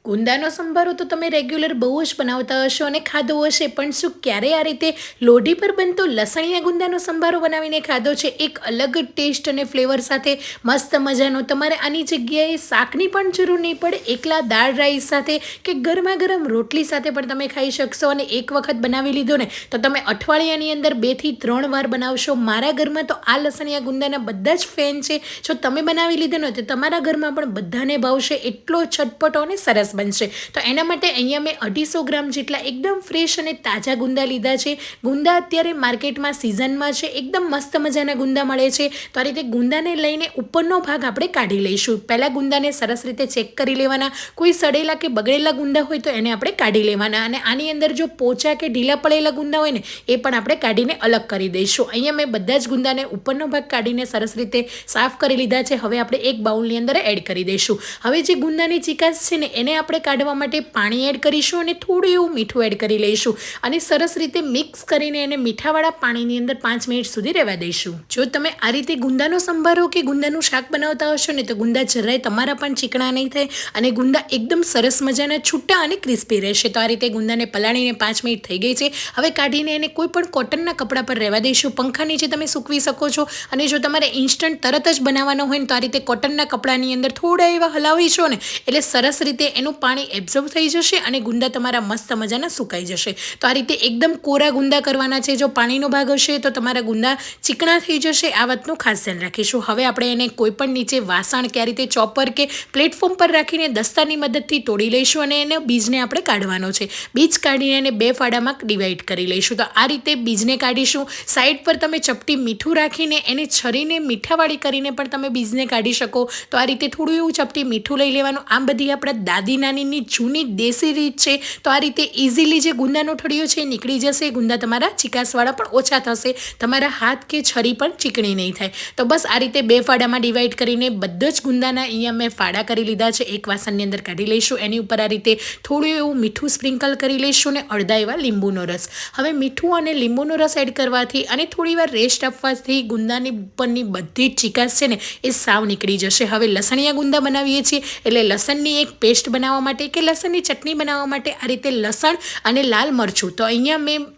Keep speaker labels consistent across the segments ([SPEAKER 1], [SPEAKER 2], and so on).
[SPEAKER 1] ગુંદાનો સંભારો તો તમે રેગ્યુલર બહુ જ બનાવતા હશો અને ખાધો હશે, પણ શું ક્યારેય આ રીતે લોઢી પર બનતો લસણિયા ગુંદાનો સંભારો બનાવીને ખાધો છે? એક અલગ ટેસ્ટ અને ફ્લેવર સાથે મસ્ત મજાનો. તમારે આની જગ્યાએ શાકની પણ જરૂર નહીં પડે. એકલા દાળ રાઈસ સાથે કે ગરમા ગરમ રોટલી સાથે પણ તમે ખાઈ શકશો. અને એક વખત બનાવી લીધો ને તો તમે અઠવાડિયાની અંદર 2 થી 3 વાર બનાવશો. મારા ઘરમાં તો આ લસણિયા ગુંદાના બધા જ ફેન છે. જો તમે બનાવી લીધો ને તો તમારા ઘરમાં પણ બધાને ભાવશે. એટલો ચટપટો અને સરસ બનશે. તો એના માટે અહીંયા મેં 250 ગ્રામ જેટલા એકદમ ફ્રેશ અને તાજા ગુંદા લીધા છે. ગુંદા અત્યારે માર્કેટમાં સિઝનમાં છે. એકદમ મસ્ત મજાના ગુંદા મળે છે. તો આ રીતે ગુંદાને લઈને ઉપરનો ભાગ આપણે કાઢી લઈશું. પહેલાં ગુંદાને સરસ રીતે ચેક કરી લેવાના. કોઈ સડેલા કે બગડેલા ગુંદા હોય તો એને આપણે કાઢી લેવાના. અને આની અંદર જો પોચા કે ઢીલા પડેલા ગુંદા હોય ને એ પણ આપણે કાઢીને અલગ કરી દઈશું. અહીંયા મેં બધા જ ગુંદાને ઉપરનો ભાગ કાઢીને સરસ રીતે સાફ કરી લીધા છે. હવે આપણે એક બાઉલની અંદર એડ કરી દઈશું. હવે જે ગુંદાની ચીકાશ છે ને એને આપણે કાઢવા માટે પાણી એડ કરીશું અને થોડું એવું મીઠું એડ કરી લઈશું. અને સરસ રીતે મિક્સ કરીને એને મીઠાવાળા પાણીની અંદર 5 મિનિટ સુધી રહેવા દઈશું. જો તમે આ રીતે ગુંદાનો સંભારો કે ગુંદાનું શાક બનાવતા હશો ને તો ગુંદા જરાય તમારા પણ ચીકણા નહીં થાય અને ગુંદા એકદમ સરસ મજાના છૂટા અને ક્રિસ્પી રહેશે. તો આ રીતે ગુંદાને પલાળીને 5 મિનિટ થઈ ગઈ છે. હવે કાઢીને એને કોઈ પણ કોટનના કપડા પર રહેવા દઈશું. પંખા નીચે તમે સૂકવી શકો છો. અને જો તમારે ઇન્સ્ટન્ટ તરત જ બનાવવાનો હોય ને તો આ રીતે કોટનના કપડાની અંદર થોડા એવા હલાવીશો ને એટલે સરસ રીતે એનું પાણી એબ્ઝોર્બ થઈ જશે અને ગુંદા તમારા મસ્ત મજાના સુકાઈ જશે. તો આ રીતે એકદમ કોરા ગુંદા કરવાના છે. જો પાણીનો ભાગ હશે તો તમારા ગુંદા ચીકણા થઈ જશે. આ વાતનું ખાસ ધ્યાન રાખીશું. હવે આપણે એને કોઈ પણ નીચે વાસણ કે આ રીતે ચોપર કે પ્લેટફોર્મ પર રાખીને દસ્તાની મદદથી તોડી લઈશું અને એને બીજને આપણે કાઢવાનો છે. બીજ કાઢીને એને 2 ફાડામાં ડિવાઈડ કરી લઈશું. તો આ રીતે બીજને કાઢીશું. સાઈડ પર તમે ચપટી મીઠું રાખીને એને છરીને મીઠાવાળી કરીને પણ તમે બીજને કાઢી શકો. તો આ રીતે થોડું એવું ચપટી મીઠું લઈ લેવાનું. આમ બધી આપણા દાદી નાનીની જૂની દેશી રીત છે. તો આ રીતે ઇઝીલી જે ગુંદાનો ઠળિયો છે એ નીકળી જશે. ગુંદા તમારા ચીકાસવાળા પણ ઓછા થશે. તમારા હાથ કે છરી પણ ચીકણી નહીં થાય. તો બસ આ રીતે 2 ફાડામાં ડિવાઈડ કરીને બધા જ ગુંદાના અહીંયા મેં ફાડા કરી લીધા છે. એક વાસણની અંદર કાઢી લઈશું. એની ઉપર આ રીતે થોડું એવું મીઠું સ્પ્રિંકલ કરી લઈશું ને અડધા એવા લીંબુનો રસ. હવે મીઠું અને લીંબુનો રસ એડ કરવાથી અને થોડી વાર રેસ્ટ આપવાથી ગુંદાની ઉપરની બધી જ ચીકાસ છે ને એ સાવ નીકળી જશે. હવે લસણિયા ગુંદા બનાવીએ છીએ એટલે લસણની એક પેસ્ટ બનાવવા માટે કે લસણની ચટણી બનાવવા માટે આ રીતે લસણ અને લાલ મરચું, તો અહીંયા મેં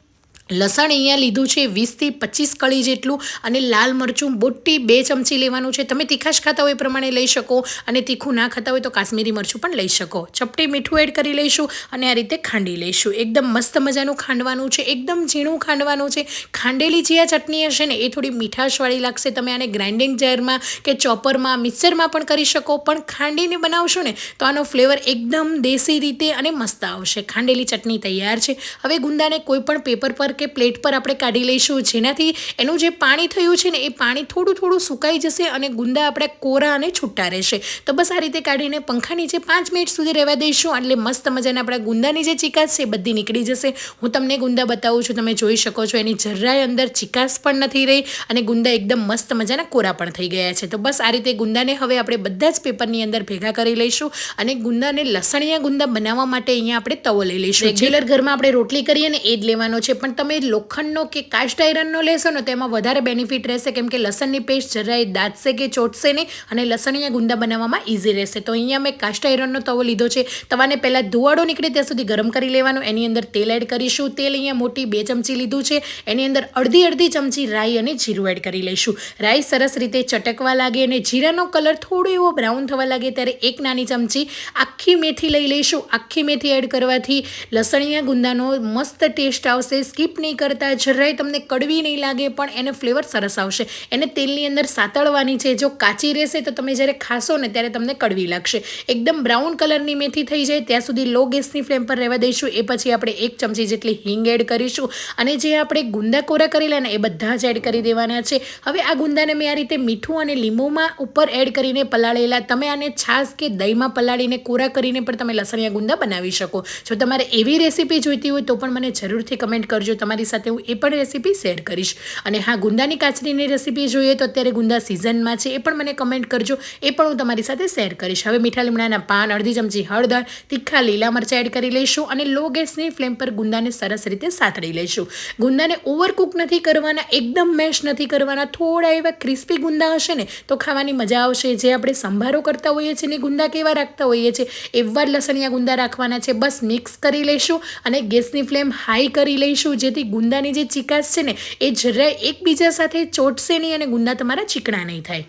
[SPEAKER 1] લસણ અહીંયા લીધું છે 20 થી 25 કળી જેટલું અને લાલ મરચું બોટી 2 ચમચી લેવાનું છે. તમે તીખાશ ખાતા હોય એ પ્રમાણે લઈ શકો અને તીખું ના ખાતા હોય તો કાશ્મીરી મરચું પણ લઈ શકો. ચપટી મીઠું એડ કરી લઈશું અને આ રીતે ખાંડી લઈશું. એકદમ મસ્ત મજાનું ખાંડવાનું છે. એકદમ ઝીણું ખાંડવાનું છે. ખાંડેલી જે આ ચટણી હશે ને એ થોડી મીઠાશવાળી લાગશે. તમે આને ગ્રાઇન્ડિંગ જારમાં કે ચોપરમાં મિક્સરમાં પણ કરી શકો. પણ ખાંડીને બનાવશો ને તો આનો ફ્લેવર એકદમ દેશી રીતે અને મસ્ત આવશે. ખાંડેલી ચટણી તૈયાર છે. હવે ગુંદાને કોઈ પણ પેપર પર કે પ્લેટ પર આપણે કાઢી લઈશું. જેનાથી એનું જે પાણી થયું છે ને એ પાણી થોડું થોડું સુકાઈ જશે અને ગુંદા આપણે કોરા અને છૂટા રહેશે. તો બસ આ રીતે કાઢીને પંખા નીચે 5 મિનિટ સુધી રહેવા દઈશું. એટલે મસ્ત મજાના આપણા ગુંદાની જે ચીકાશ છે એ બધી નીકળી જશે. હું તમને ગુંદા બતાવું છું. તમે જોઈ શકો છો એની જરાય અંદર ચીકાશ પણ નથી રહી અને ગુંદા એકદમ મસ્ત મજાના કોરા પણ થઈ ગયા છે. તો બસ આ રીતે ગુંદાને હવે આપણે બધા જ પેપરની અંદર ભેગા કરી લઈશું અને ગુંદાને લસણિયા ગુંદા બનાવવા માટે અહીંયા આપણે તવો લઈ લઈશું. રેગ્યુલર ઘરમાં આપણે રોટલી કરીએ ને એ જ લેવાનો છે. પણ તમે લોખંડનો કે કાસ્ટ આયરનનો લેશો ને તો એમાં વધારે બેનિફિટ રહેશે. કેમ કે લસણની પેસ્ટ જરાય દાંતશે કે ચોટશે નહીં અને લસણિયા ગુંદા બનાવવામાં ઇઝી રહેશે. તો અહીંયા મેં કાસ્ટ આયરનનો તવો લીધો છે. તવાને પહેલાં ધુવાડો નીકળે ત્યાં સુધી ગરમ કરી લેવાનું. એની અંદર તેલ એડ કરીશું. તેલ અહીંયા મોટી 2 ચમચી લીધું છે. એની અંદર અડધી ચમચી રાઈ અને જીરું એડ કરી લઈશું. રાઈ સરસ રીતે ચટકવા લાગે અને જીરાનો કલર થોડો એવો બ્રાઉન થવા લાગે ત્યારે 1 નાની ચમચી આખી મેથી લઈ લઈશું. આખી મેથી એડ કરવાથી લસણિયા ગુંદાનો મસ્ત ટેસ્ટ આવશે. સ્કીપ નહીં કરતા. જરાય તમને કડવી નહીં લાગે પણ એને ફ્લેવર સરસ આવશે. એને તેલની અંદર સાતળવાની છે. જો કાચી રહેશે તો તમે જ્યારે ખાશો ને ત્યારે તમને કડવી લાગશે. એકદમ બ્રાઉન કલરની મેથી થઈ જાય ત્યાં સુધી લો ગેસની ફ્લેમ પર રહેવા દઈશું. એ પછી આપણે 1 ચમચી જેટલી હિંગ એડ કરીશું અને જે આપણે ગુંદા કોરા કરેલા ને એ બધા જ એડ કરી દેવાના છે. હવે આ ગુંદાને મેં આ રીતે મીઠું અને લીંબુમાં ઉપર એડ કરીને પલાળેલા. તમે આને છાશ કે દહીંમાં પલાળીને કોરા કરીને પણ તમે લસણિયા ગુંદા બનાવી શકો. જો તમારે એવી રેસીપી જોઈતી હોય તો પણ મને જરૂરથી કમેન્ટ કરજો. તમારી સાથે હું એ પણ રેસીપી શેર કરીશ. અને હા, ગુંદાની કાચરીની રેસીપી જોઈએ તો અત્યારે ગુંદા સિઝનમાં છે, એ પણ મને કમેન્ટ કરજો, એ પણ હું તમારી સાથે શેર કરીશ. હવે મીઠા લીમડાના પાન, અડધી ચમચી હળદર, તીખા લીલા મરચાં એડ કરી લઈશું અને લો ગેસની ફ્લેમ પર ગુંદાને સરસ રીતે સાતળી લઈશું. ગુંદાને ઓવરકુક નથી કરવાના, એકદમ મેશ નથી કરવાના, થોડા એવા ક્રિસ્પી ગુંદા હશે ને તો ખાવાની મજા આવશે. જે આપણે સંભારો કરતા હોઈએ છીએ ને ગુંદા કેવા રાખતા હોઈએ છીએ એવા જ લસણિયા ગુંદા રાખવાના છે. બસ મિક્સ કરી લઈશું અને ગેસની ફ્લેમ હાઈ કરી લઈશું, જેથી ગુંદાની જે ચીકાશ છે ને એ જરાય એકબીજા સાથે ચોટશે નહીં અને ગુંદા તમારા ચીકણા નહીં થાય.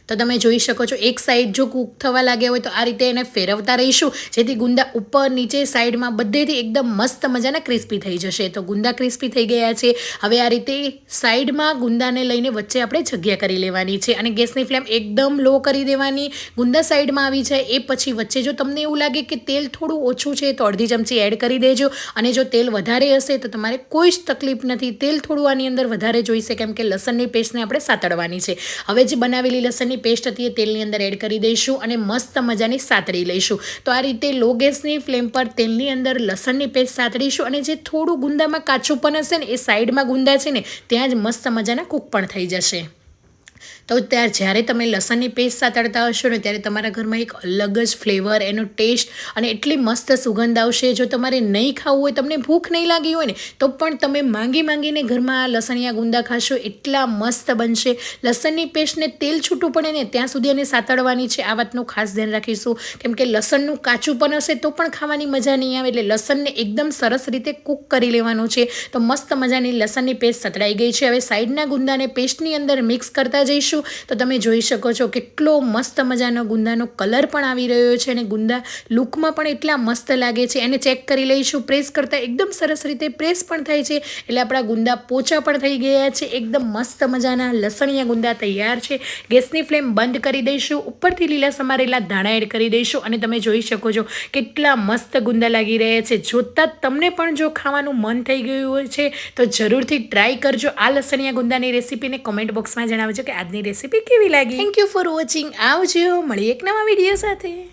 [SPEAKER 1] તો તમે જોઈ શકો છો, એક સાઈડ જો કૂક થવા લાગ્યા હોય તો આ રીતે એને ફેરવતા રહીશું, જેથી ગુંદા ઉપર નીચે સાઈડમાં બધેથી એકદમ મસ્ત મજાના ક્રિસ્પી થઈ જશે. તો ગુંદા ક્રિસ્પી થઈ ગયા છે. હવે આ રીતે સાઈડમાં ગુંદાને લઈને વચ્ચે આપણે જગ્યા કરી લેવાની છે અને ગેસની ફ્લેમ એકદમ લો કરી દેવાની. ગુંદા સાઈડમાં આવી જાય એ પછી વચ્ચે જો તમને એવું લાગે કે તેલ થોડું ઓછું છે તો અડધી ચમચી એડ કરી દેજો, અને જો તેલ વધારે હશે તો તમારે કોઈ જ તકલીફ નથી. તેલ થોડું આની અંદર વધારે જોઈશે, કેમ કે લસણની પેસ્ટને આપણે સાતળવાની છે. હવે જે બનાવેલી લસણની પેસ્ટ હતી એ તેલની અંદર એડ કરી દઈશું અને મસ્ત મજાની સાતળી લઈશું. તો આ રીતે લો ગેસની ફ્લેમ પર તેલની અંદર લસણની પેસ્ટ સાતળીશું અને જે થોડું ગુંદામાં કાચું પણ હશે ને એ સાઈડમાં ગુંદા છે ને ત્યાં જ મસ્ત મજાના કૂક પણ થઈ જશે. તો જ્યારે તમે લસણની પેસ્ટ સાતળતા હશો ને ત્યારે તમારા ઘરમાં એક અલગ જ ફ્લેવર, એનો ટેસ્ટ અને એટલી મસ્ત સુગંધ આવશે. જો તમારે નહીં ખાવું હોય, તમને ભૂખ નહીં લાગી હોય ને તો પણ તમે માંગીને ઘરમાં લસણિયા ગુંદા ખાશો, એટલા મસ્ત બનશે. લસણની પેસ્ટને તેલ છૂટું પડે ને ત્યાં સુધી એને સાતળવાની છે, આ વાતનું ખાસ ધ્યાન રાખીશું, કેમ કે લસણનું કાચું પણ હશે તો પણ ખાવાની મજા નહીં આવે. એટલે લસણને એકદમ સરસ રીતે કૂક કરી લેવાનું છે. તો મસ્ત મજાની લસણની પેસ્ટ સતળાઈ ગઈ છે. હવે સાઈડના ગુંદાને પેસ્ટની અંદર મિક્સ કરતા જઈશું. તો તમે જોઈ શકો છો કેટલો મસ્ત મજાનો ગુંદાનો કલર પણ આવી રહ્યો છે અને ગુંદા લુકમાં પણ એટલા મસ્ત લાગે છે. એને ચેક કરી લઈશું. પ્રેસ કરતાં એકદમ સરસ રીતે પ્રેસ પણ થાય છે, એટલે આપણા ગુંદા પોચા પણ થઈ ગયા છે. એકદમ મસ્ત મજાના લસણિયા ગુંદા તૈયાર છે. ગેસની ફ્લેમ બંધ કરી દઈશું. ઉપરથી લીલા સમારેલા ધાણા એડ કરી દઈશું અને તમે જોઈ શકો છો કેટલા મસ્ત ગુંદા લાગી રહ્યા છે. જોતાં તમને પણ જો ખાવાનું મન થઈ ગયું હોય છે તો જરૂરથી ટ્રાય કરજો આ લસણિયા ગુંદાની રેસીપીને. કોમેન્ટ બોક્સમાં જણાવજો કે આજની રેસીપી કેવી લાગી. Thank you for watching. આવજો, મળીએ એક નવા વિડીયો સાથે.